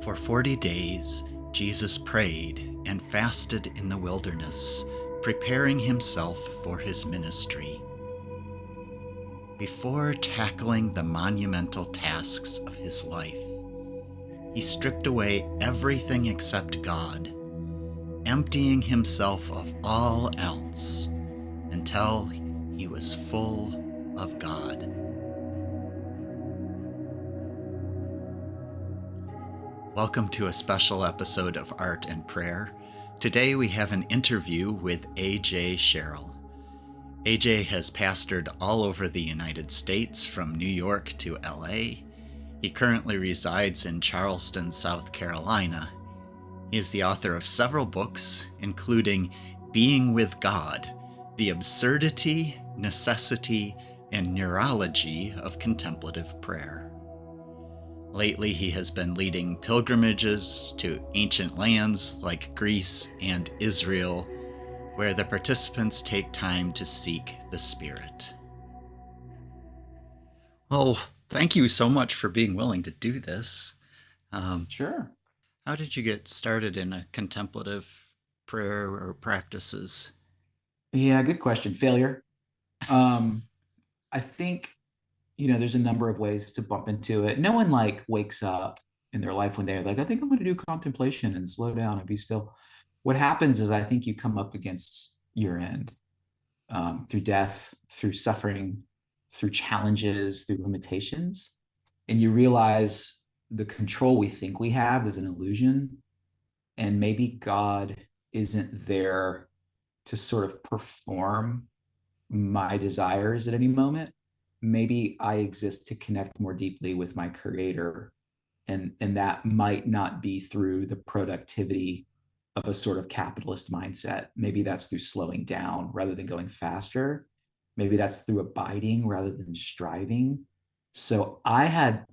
For 40 days, Jesus prayed and fasted in the wilderness, preparing himself for his ministry. Before tackling the monumental tasks of his life, he stripped away everything except God, emptying himself of all else until he was full of God. Welcome to a special episode of Art and Prayer. Today we have an interview with A.J. Sherrill. A.J. has pastored all over the United States, from New York to L.A. He currently resides in Charleston, South Carolina. He is the author of several books, including Being with God, The Absurdity, Necessity, and Neurology of Contemplative Prayer. Lately, he has been leading pilgrimages to ancient lands like Greece and Israel, where the participants take time to seek the Spirit. Well, thank you so much for being willing to do this. Sure. How did you get started in a contemplative prayer or practices? Yeah, good question. Failure. Um, I think, there's a number of ways to bump into it. No one wakes up in their life one day like, I think I'm going to do contemplation and slow down and be still. What happens is I think you come up against your end through death, through suffering, through challenges, through limitations. And you realize the control we think we have is an illusion. And maybe God isn't there to sort of perform my desires at any moment. Maybe I exist to connect more deeply with my creator. And that might not be through the productivity of a sort of capitalist mindset. Maybe that's through slowing down rather than going faster. Maybe that's through abiding rather than striving. So I had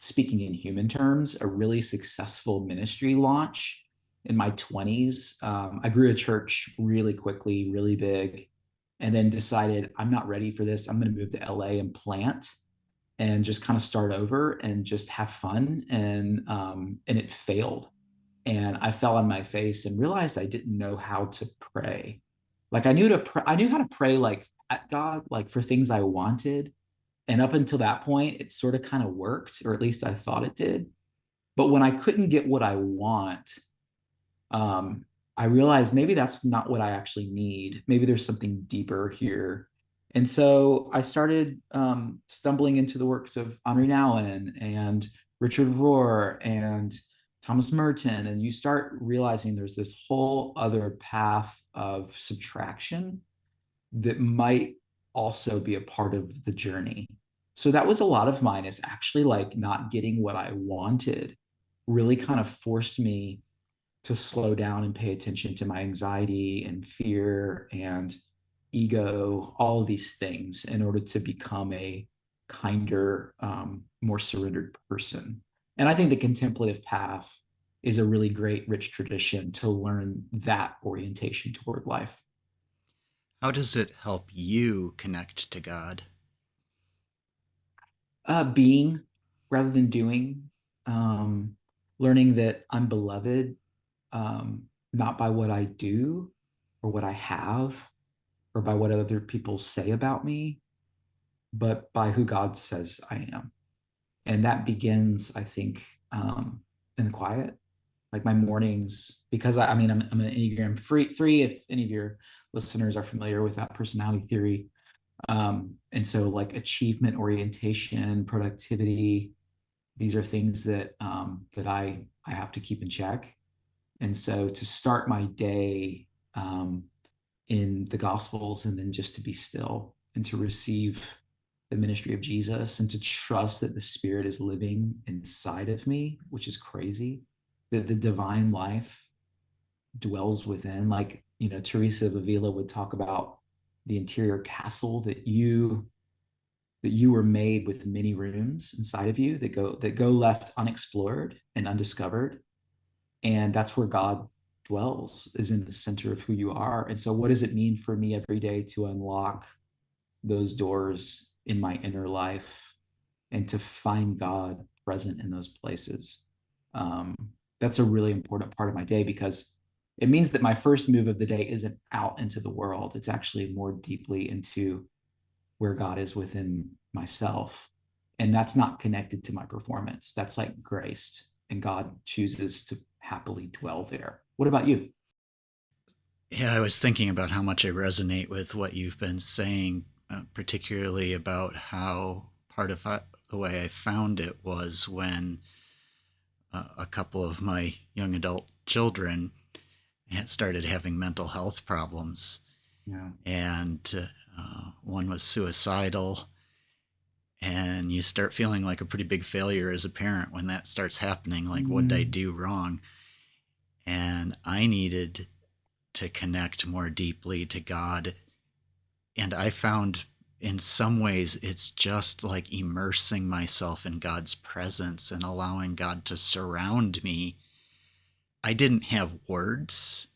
speaking in human terms, a really successful ministry launch in my 20s. I grew a church really quickly, really big, and then decided I'm not ready for this. I'm going to move to LA and plant and just kind of start over and just have fun. And it failed. And I fell on my face and realized I didn't know how to pray. Like I knew how to pray like at God, like for things I wanted. And up until that point, it sort of kind of worked, or at least I thought it did. But when I couldn't get what I want, I realized maybe that's not what I actually need. Maybe there's something deeper here. And so I started stumbling into the works of Henri Nouwen and Richard Rohr and Thomas Merton. And you start realizing there's this whole other path of subtraction that might also be a part of the journey. So that was a lot of mine, is actually like not getting what I wanted really kind of forced me to slow down and pay attention to my anxiety and fear and ego, all of these things, in order to become a kinder, more surrendered person. And I think the contemplative path is a really great, rich tradition to learn that orientation toward life. How does it help you connect to God? Being rather than doing, um, learning that I'm beloved, not by what I do or what I have or by what other people say about me, but by who God says I am. And that begins, I think, in the quiet. Like my mornings, because I'm an Enneagram three, if any of your listeners are familiar with that personality theory. And so like achievement orientation, productivity, these are things that I have to keep in check. And so to start my day in the Gospels, and then just to be still and to receive the ministry of Jesus and to trust that the Spirit is living inside of me, which is crazy, that the divine life dwells within. Like, Teresa of Avila would talk about the interior castle that you were made with many rooms inside of you that go left unexplored and undiscovered. And that's where God dwells, is in the center of who you are. And so what does it mean for me every day to unlock those doors in my inner life and to find God present in those places. Um, that's a really important part of my day, because it means that my first move of the day isn't out into the world. It's actually more deeply into where God is within myself. And that's not connected to my performance. That's like graced, and God chooses to happily dwell there. What about you? Yeah, I was thinking about how much I resonate with what you've been saying, particularly about how part of the way I found it was when a couple of my young adult children had started having mental health problems, Yeah. and one was suicidal. And you start feeling like a pretty big failure as a parent when that starts happening. Like, what did I Mm, do wrong? And I needed to connect more deeply to God. And I found in some ways it's just like immersing myself in God's presence and allowing God to surround me. I didn't have words.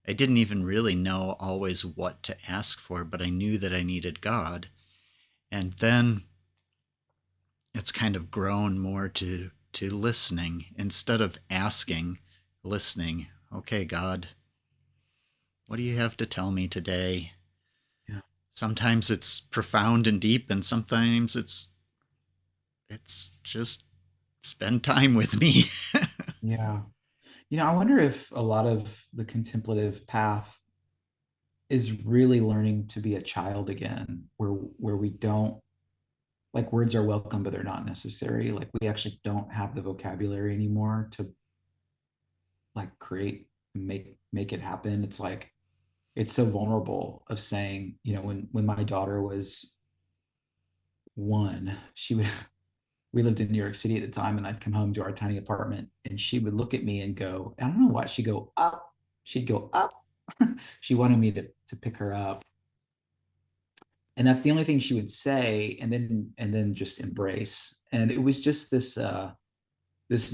I didn't even really know always what to ask for, but I knew that I needed God. And then it's kind of grown more to listening instead of asking, listening. Okay, God, what do you have to tell me today? yeah. Sometimes it's profound and deep, and sometimes it's just spend time with me. Yeah. I wonder if a lot of the contemplative path is really learning to be a child again, where we don't, like, words are welcome, but they're not necessary. Like, we actually don't have the vocabulary anymore to like create, make it happen. It's like it's so vulnerable of saying, when my daughter was one, she would we lived in New York City at the time, and I'd come home to our tiny apartment, and she would look at me and go, I don't know what, she'd go up. She'd go up. She wanted me to pick her up. And that's the only thing she would say, and then just embrace. And it was just this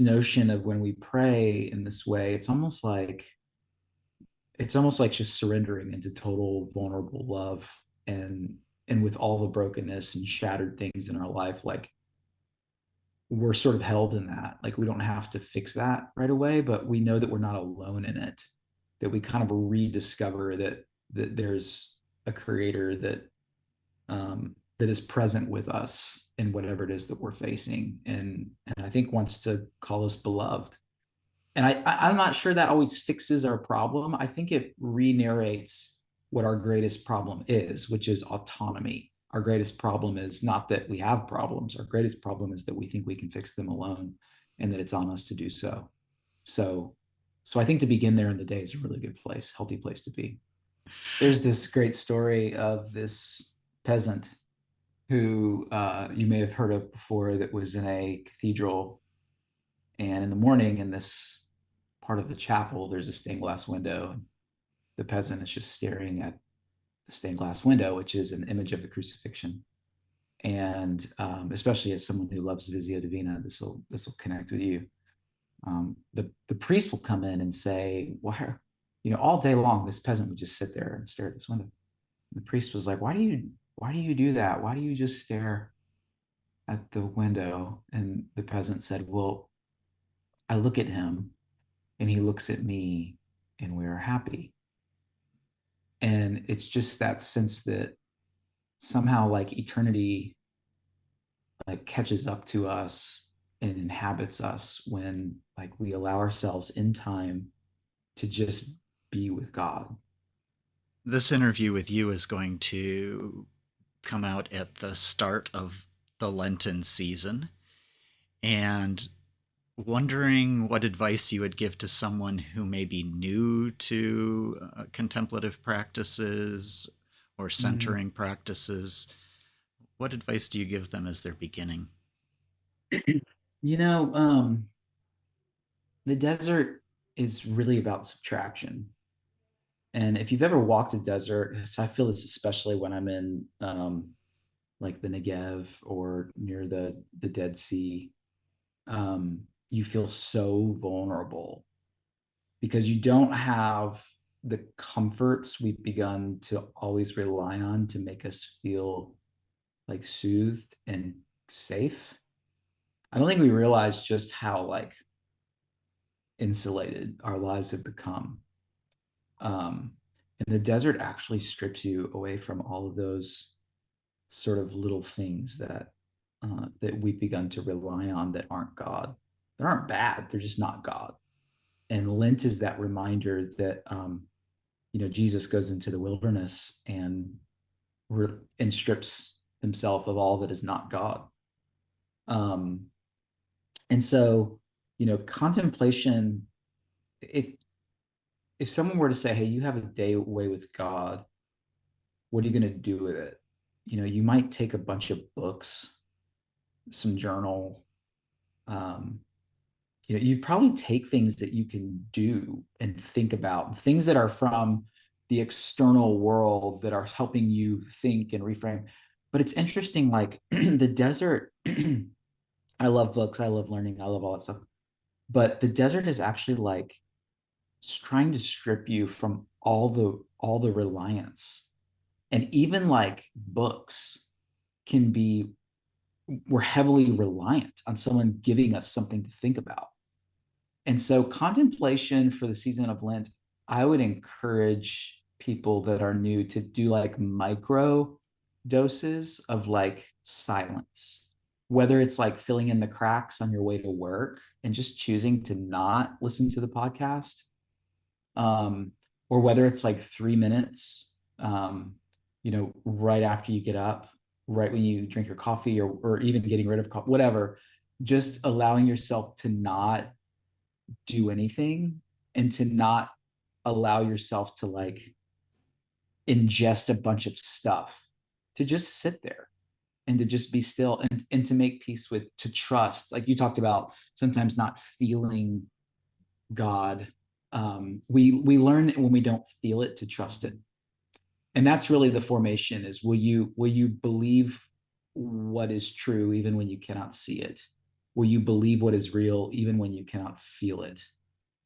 notion of, when we pray in this way, it's almost like just surrendering into total vulnerable love, and with all the brokenness and shattered things in our life, like, we're sort of held in that. Like, we don't have to fix that right away, but we know that we're not alone in it. That we kind of rediscover that there's a creator that is present with us in whatever it is that we're facing, and I think wants to call us beloved. And I'm not sure that always fixes our problem. I think it re-narrates what our greatest problem is, which is autonomy. Our greatest problem is not that we have problems. Our greatest problem is that we think we can fix them alone, and that it's on us to do so. So, so I think to begin there in the day is a really good place, healthy place to be. There's this great story of this peasant who, you may have heard of before, that was in a cathedral, and in the morning, in this part of the chapel, there's a stained glass window, and the peasant is just staring at the stained glass window, which is an image of the crucifixion. And especially as someone who loves Visio Divina, this will connect with you. The priest will come in and say, "Why all day long, this peasant would just sit there and stare at this window." The priest was like, "Why do you do that? Why do you just stare at the window?" And the peasant said, "Well, I look at him, and he looks at me, and we are happy." And it's just that sense that somehow, like, eternity, like, catches up to us and inhabits us when, like, we allow ourselves in time to just be with God. This interview with you is going to come out at the start of the Lenten season. And wondering what advice you would give to someone who may be new to contemplative practices or Mm. centering practices. What advice do you give them as they're beginning? You know, um, the desert is really about subtraction. And if you've ever walked a desert, so I feel this especially when I'm in, like, the Negev or near the Dead Sea. You feel so vulnerable, because you don't have the comforts we've begun to always rely on to make us feel like soothed and safe. I don't think we realize just how like insulated our lives have become. And the desert actually strips you away from all of those sort of little things that we've begun to rely on that aren't God. They aren't bad. They're just not God. And Lent is that reminder that Jesus goes into the wilderness and strips himself of all that is not God. Um, and so, contemplation. If someone were to say, "Hey, you have a day away with God, what are you going to do with it?" You might take a bunch of books, some journal. Um, you'd probably take things that you can do and think about, things that are from the external world that are helping you think and reframe. But it's interesting, like the desert. I love books. I love learning. I love all that stuff. But the desert is actually like trying to strip you from all the reliance, and even like books can be, we're heavily reliant on someone giving us something to think about. And so contemplation for the season of Lent, I would encourage people that are new to do like micro doses of like silence, whether it's like filling in the cracks on your way to work and just choosing to not listen to the podcast, um, or whether it's like 3 minutes, right after you get up, right when you drink your coffee, or even getting rid of coffee, whatever, just allowing yourself to not do anything and to not allow yourself to like ingest a bunch of stuff, to just sit there and to just be still, and to make peace with, to trust, like you talked about, sometimes not feeling God. We learn when we don't feel it to trust it, and that's really the formation. Is will you believe what is true even when you cannot see it? Will you believe what is real even when you cannot feel it?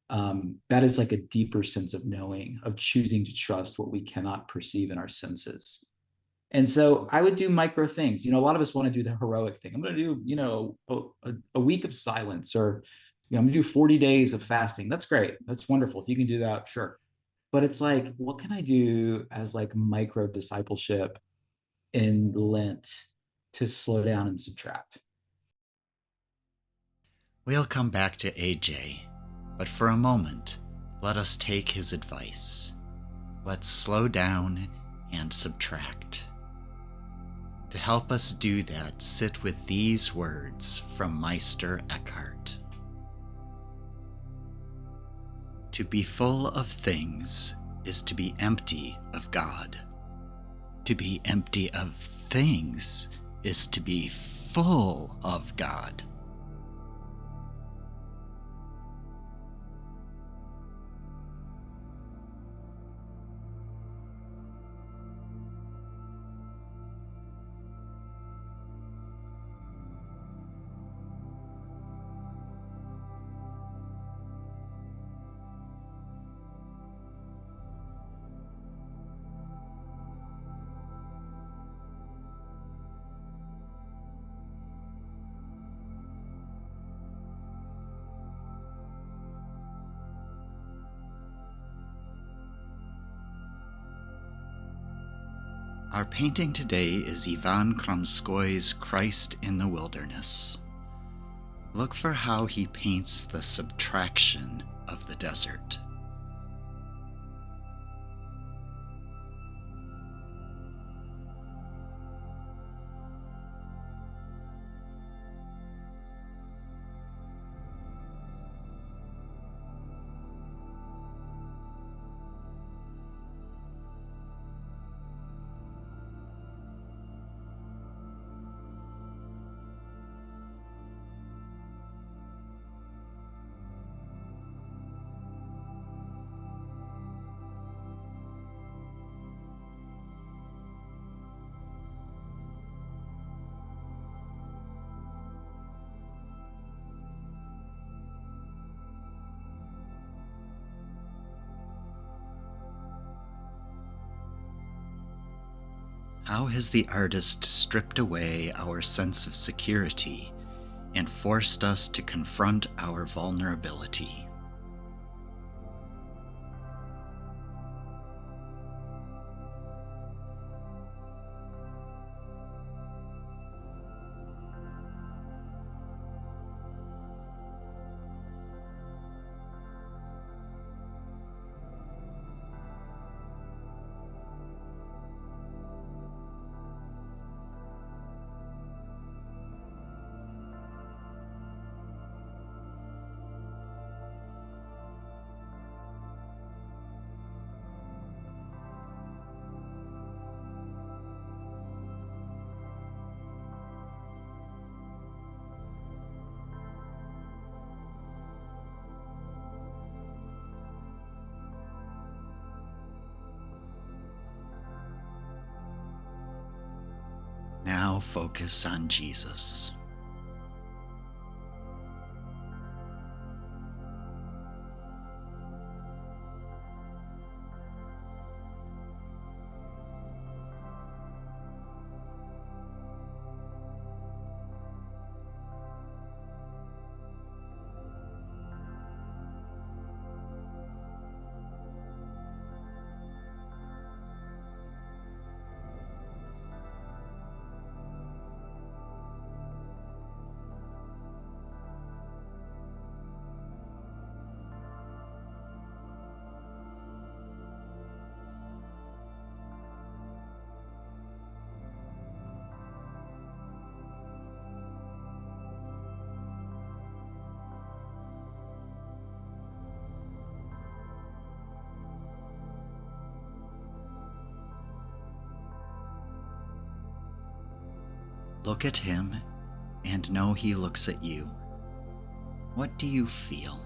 That is like a deeper sense of knowing, of choosing to trust what we cannot perceive in our senses. And so I would do micro things. A lot of us want to do the heroic thing. I'm going to do, a week of silence, or, I'm going to do 40 days of fasting. That's great. That's wonderful. If you can do that, sure. But it's like, what can I do as like micro discipleship in Lent to slow down and subtract? We'll come back to AJ, but for a moment, let us take his advice. Let's slow down and subtract. To help us do that, sit with these words from Meister Eckhart. To be full of things is to be empty of God. To be empty of things is to be full of God. Our painting today is Ivan Kramskoi's Christ in the Wilderness. Look for how he paints the subtraction of the desert. How has the artist stripped away our sense of security and forced us to confront our vulnerability. Now focus on Jesus. Look at him and know he looks at you. What do you feel?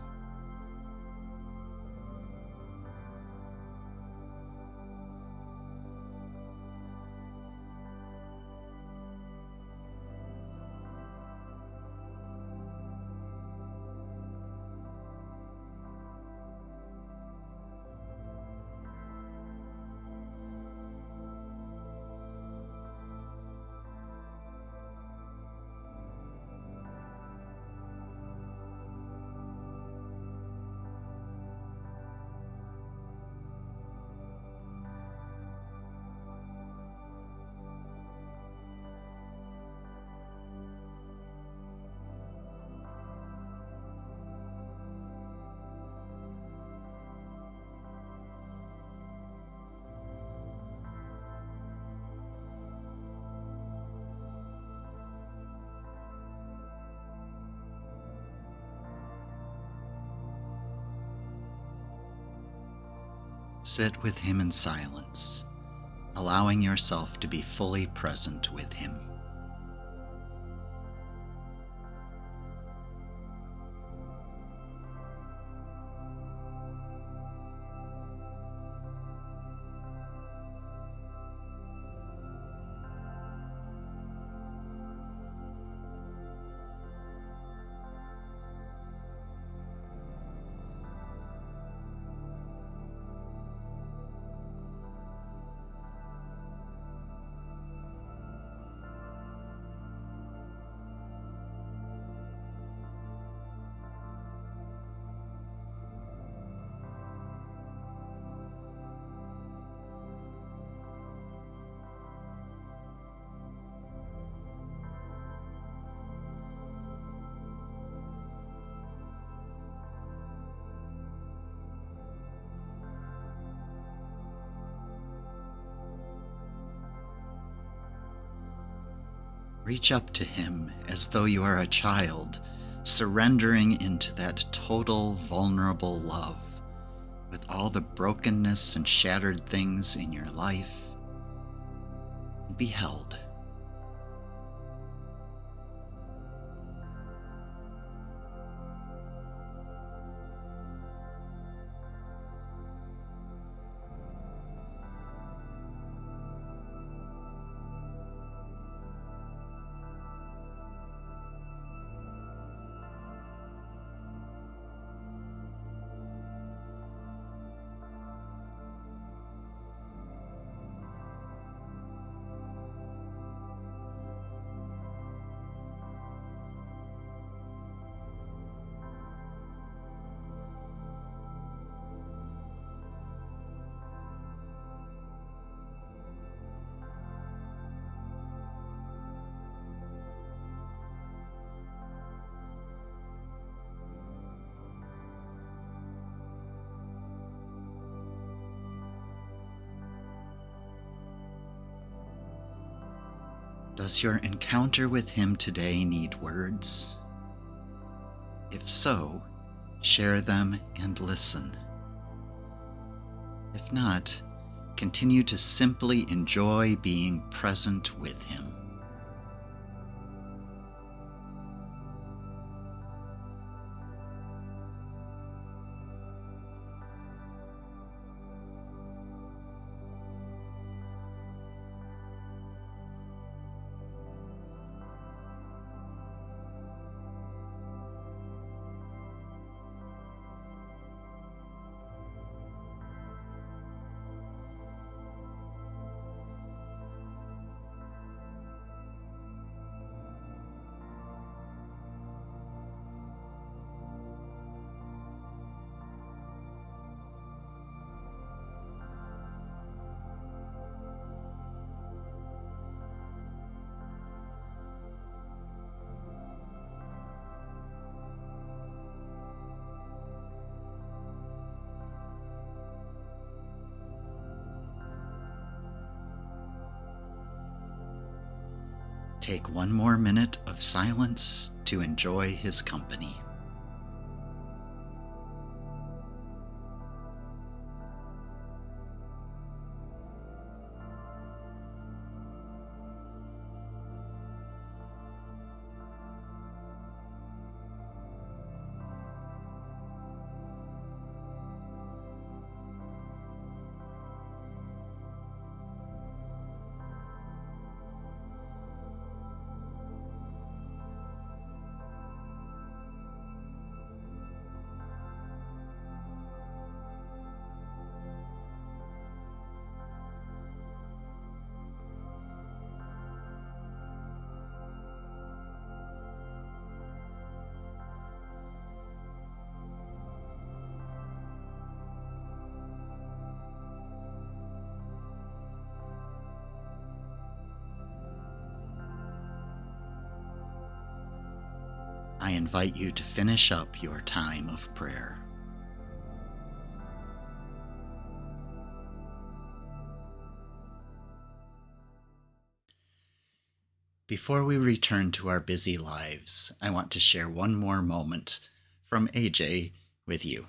Sit with him in silence, allowing yourself to be fully present with him. Reach up to him as though you are a child, surrendering into that total vulnerable love, with all the brokenness and shattered things in your life. Be held. Does your encounter with him today need words? If so, share them and listen. If not, continue to simply enjoy being present with him. Take one more minute of silence to enjoy his company. I invite you to finish up your time of prayer. Before we return to our busy lives, I want to share one more moment from AJ with you.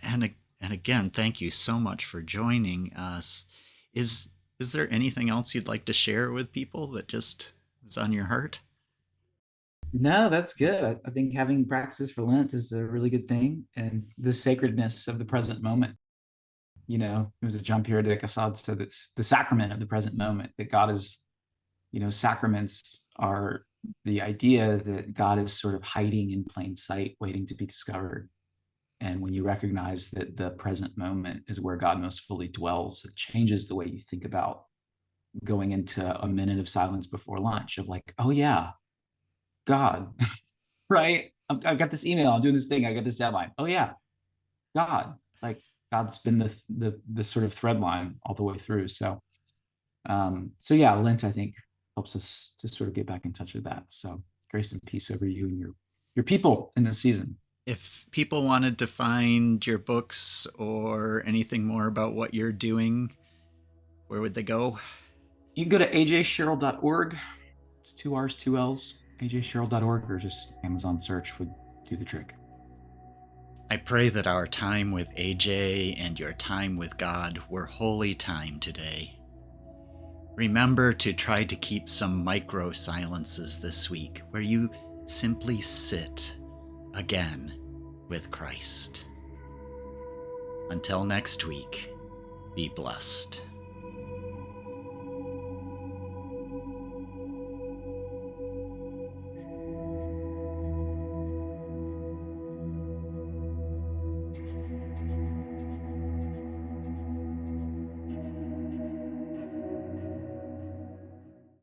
And again, thank you so much for joining us. Is there anything else you'd like to share with people that just is on your heart? No, that's good. I think having practices for Lent is a really good thing, and the sacredness of the present moment. It was a jump here that Assad said it's the sacrament of the present moment, that God is, sacraments are the idea that God is sort of hiding in plain sight, waiting to be discovered. And when you recognize that the present moment is where God most fully dwells, it changes the way you think about going into a minute of silence before lunch of like, oh yeah, God, right? I've got this email, I'm doing this thing, I got this deadline. Oh yeah, God, like God's been the sort of thread line all the way through. So yeah, Lent, I think, helps us to sort of get back in touch with that. So grace and peace over you and your people in this season. If people wanted to find your books or anything more about what you're doing, where would they go? You can go to ajsherrill.org. It's 2 R's, 2 L's, ajsherrill.org, or just Amazon search would do the trick. I pray that our time with AJ and your time with God were holy time today. Remember to try to keep some micro silences this week where you simply sit again with Christ. Until next week, be blessed.